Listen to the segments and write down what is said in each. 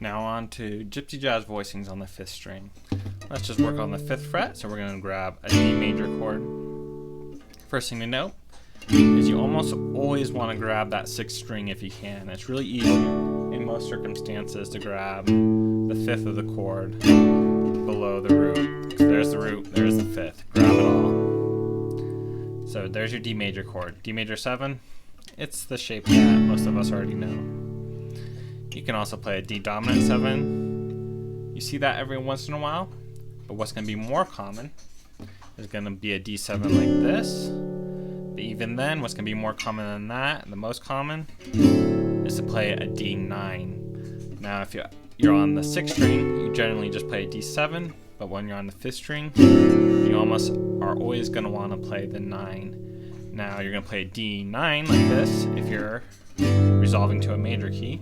Now on to Gypsy Jazz Voicings on the 5th string. Let's just work on the 5th fret, so we're going to grab a D major chord. First thing to note is you almost always want to grab that 6th string if you can. It's really easy in most circumstances to grab the 5th of the chord below the root. So there's the root, there's the 5th. Grab it all. So there's your D major chord. D major 7, it's the shape that most of us already know. You can also play a D dominant 7. You see that every once in a while, but what's going to be more common is going to be a D7 like this. But even then, what's going to be more common than that, the most common, is to play a D9. Now, if you're on the 6th string, you generally just play a D7, but when you're on the 5th string, you almost are always going to want to play the 9. Now, you're going to play a D9 like this if you're resolving to a major key,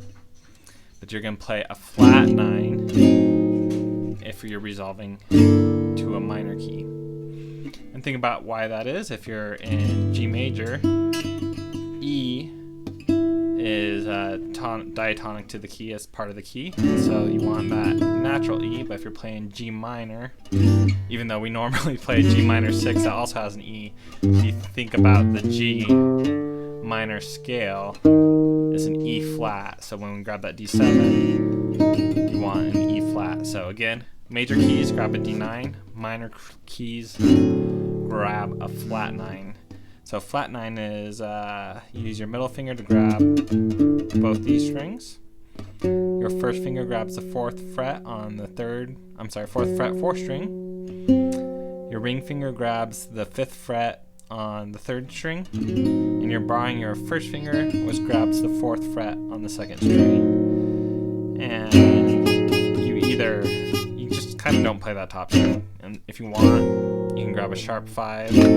but you're going to play a flat 9 if you're resolving to a minor key. And think about why that is. If you're in G major, E is diatonic to the key as part of the key, so you want that natural E. But if you're playing G minor, even though we normally play G minor 6 that also has an E, if you think about the G minor scale is an E flat, so when we grab that D7, you want an E flat. So again, major keys, grab a D9, minor keys, grab a flat 9. So flat 9 is you use your middle finger to grab both these strings. Your first finger grabs the 4th fret on the 4th fret 4th string. Your ring finger grabs the 5th fret on the 3rd string, and you're borrowing your first finger, which grabs the 4th fret on the 2nd string. And you just kind of don't play that top string. And if you want, you can grab a sharp 5, a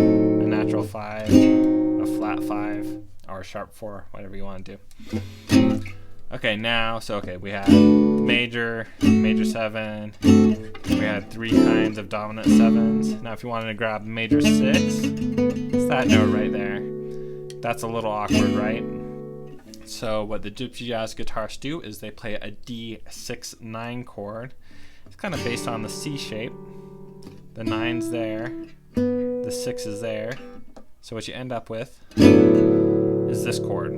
natural 5, a flat 5, or a sharp 4, whatever you want to do. Okay, now, we had major 7, we had 3 kinds of dominant 7s. Now if you wanted to grab major 6, it's that note right there. That's a little awkward, right? So what the Gypsy Jazz guitarists do is they play a D6-9 chord. It's kind of based on the C shape. The 9's there, the 6 is there. So what you end up with is this chord.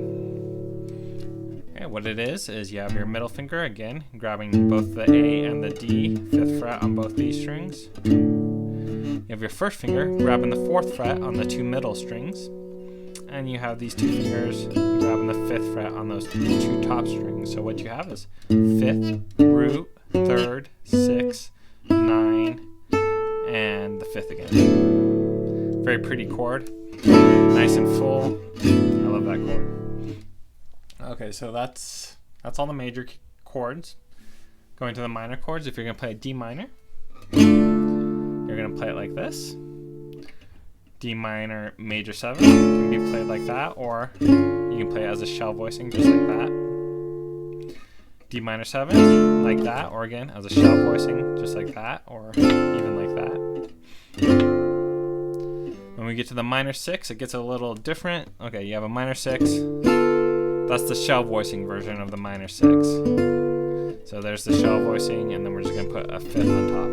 Okay, what it is you have your middle finger, again, grabbing both the A and the D 5th fret on both these strings. You have your first finger grabbing the 4th fret on the 2 middle strings. And you have these 2 fingers grabbing the 5th fret on those 2 top strings. So what you have is 5th, root, 3rd, 6, 9, and the 5th again. Very pretty chord. Nice and full. I love that chord. Okay, so that's all the major chords. Going to the minor chords, if you're going to play a D minor, you're going to play it like this. D minor major 7 can be played like that, or you can play it as a shell voicing just like that. D minor 7 like that, or again as a shell voicing just like that, or even like that. When we get to the minor 6, it gets a little different. Okay, you have a minor 6. That's the shell voicing version of the minor 6. So there's the shell voicing, and then we're just going to put a 5th on top.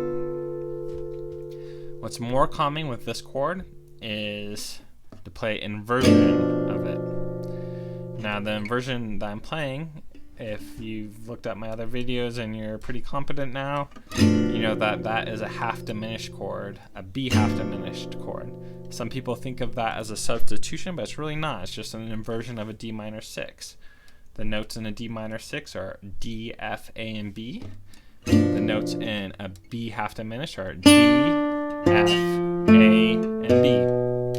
What's more common with this chord is to play inversion of it. Now the inversion that I'm playing, if you've looked at my other videos and you're pretty competent now, you know that is a half diminished chord, a B half diminished chord. Some people think of that as a substitution, but it's really not. It's just an inversion of a D minor 6. The notes in a D minor 6 are D, F, A, and B. The notes in a B half diminished are D, F, A, and B.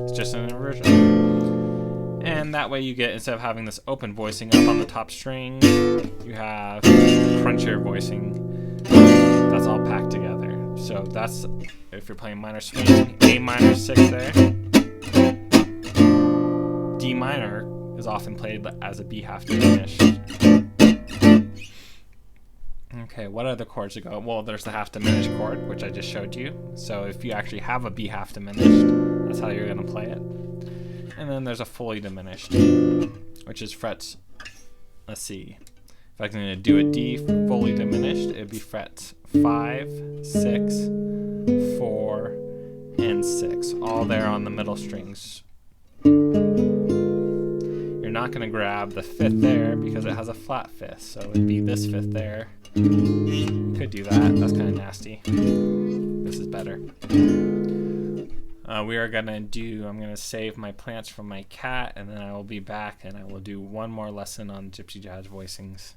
It's just an inversion. And that way you get, instead of having this open voicing up on the top string, you have crunchier voicing. That's all packed together. So that's if you're playing minor swing, A minor 6 there. D minor is often played as a B half diminished. Okay, what other chords to go? Well, there's the half diminished chord, which I just showed you. So if you actually have a B half diminished, that's how you're going to play it. And then there's a fully diminished, which is frets, let's see, if I'm going to do a D fully diminished, frets 5, 6, 4, and 6, all there on the middle strings. You're not going to grab the 5th there because it has a flat 5th, so it'd be this 5th there. You could do that, that's kind of nasty. This is better. I'm going to save my plants from my cat, and then I will be back and I will do one more lesson on Gypsy Jazz voicings.